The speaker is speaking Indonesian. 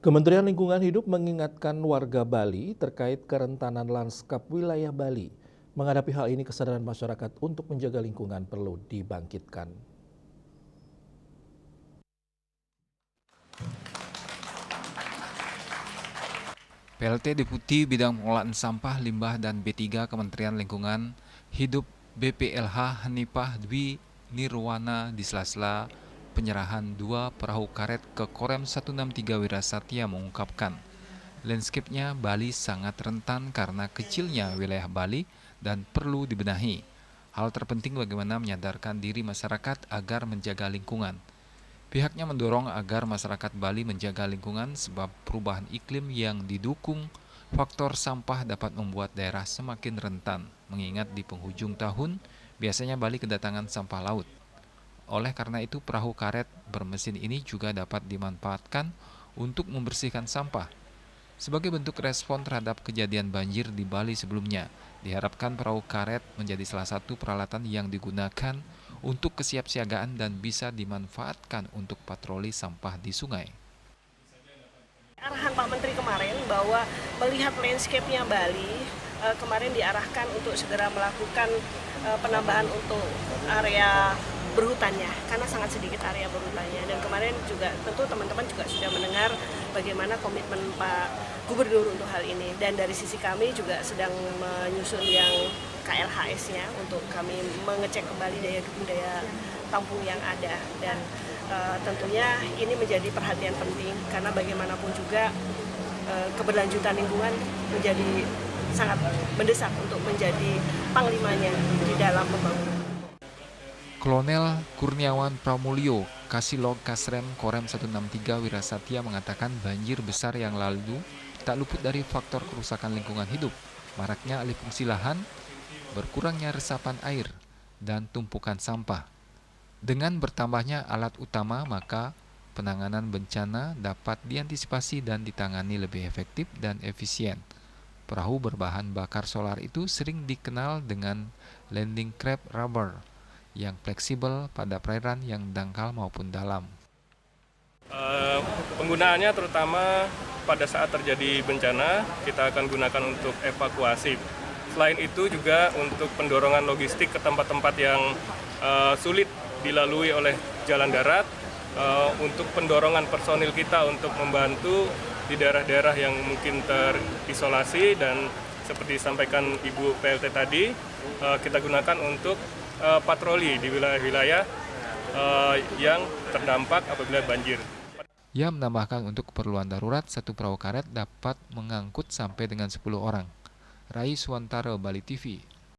Kementerian Lingkungan Hidup mengingatkan warga Bali terkait kerentanan lanskap wilayah Bali. Menghadapi hal ini, kesadaran masyarakat untuk menjaga lingkungan perlu dibangkitkan. PLT Deputi Bidang Pengelolaan Sampah, Limbah, dan B3 Kementerian Lingkungan Hidup BPLH Hanifah Dwi Nirwana di sela-sela penyerahan 2 perahu karet ke Korem 163 Wirasatya mengungkapkan, landscape-nya Bali sangat rentan karena kecilnya wilayah Bali dan perlu dibenahi. Hal terpenting bagaimana menyadarkan diri masyarakat agar menjaga lingkungan. Pihaknya mendorong agar masyarakat Bali menjaga lingkungan sebab perubahan iklim yang didukung faktor sampah dapat membuat daerah semakin rentan, mengingat di penghujung tahun biasanya Bali kedatangan sampah laut. Oleh karena itu, perahu karet bermesin ini juga dapat dimanfaatkan untuk membersihkan sampah. Sebagai bentuk respon terhadap kejadian banjir di Bali sebelumnya, diharapkan perahu karet menjadi salah satu peralatan yang digunakan untuk kesiapsiagaan dan bisa dimanfaatkan untuk patroli sampah di sungai. Arahan Pak Menteri kemarin bahwa melihat landscape-nya Bali, kemarin diarahkan untuk segera melakukan penambahan untuk area berhutannya, karena sangat sedikit area berhutannya. Dan kemarin juga tentu teman-teman juga sudah mendengar bagaimana komitmen Pak Gubernur untuk hal ini. Dan dari sisi kami juga sedang menyusun yang KLHS-nya untuk kami mengecek kembali daya dukung daya tampung yang ada. Dan tentunya ini menjadi perhatian penting karena bagaimanapun juga keberlanjutan lingkungan menjadi sangat mendesak untuk menjadi panglimanya di dalam pembangunan. Kolonel Kurniawan Pramulyo, Kasilog Kasrem Korem 163 Wirasatya mengatakan banjir besar yang lalu tak luput dari faktor kerusakan lingkungan hidup, maraknya alih fungsi lahan, berkurangnya resapan air, dan tumpukan sampah. Dengan bertambahnya alat utama, maka penanganan bencana dapat diantisipasi dan ditangani lebih efektif dan efisien. Perahu berbahan bakar solar itu sering dikenal dengan landing crab rubber yang fleksibel pada perairan yang dangkal maupun dalam. Penggunaannya terutama pada saat terjadi bencana, kita akan gunakan untuk evakuasi. Selain itu juga untuk pendorongan logistik ke tempat-tempat yang sulit dilalui oleh jalan darat, untuk pendorongan personil kita untuk membantu di daerah-daerah yang mungkin terisolasi, dan seperti disampaikan Ibu PLT tadi, kita gunakan untuk patroli di wilayah-wilayah yang terdampak apabila banjir. Ia menambahkan untuk keperluan darurat, satu perahu karet dapat mengangkut sampai dengan 10 orang. Rai Suwantara, Bali TV.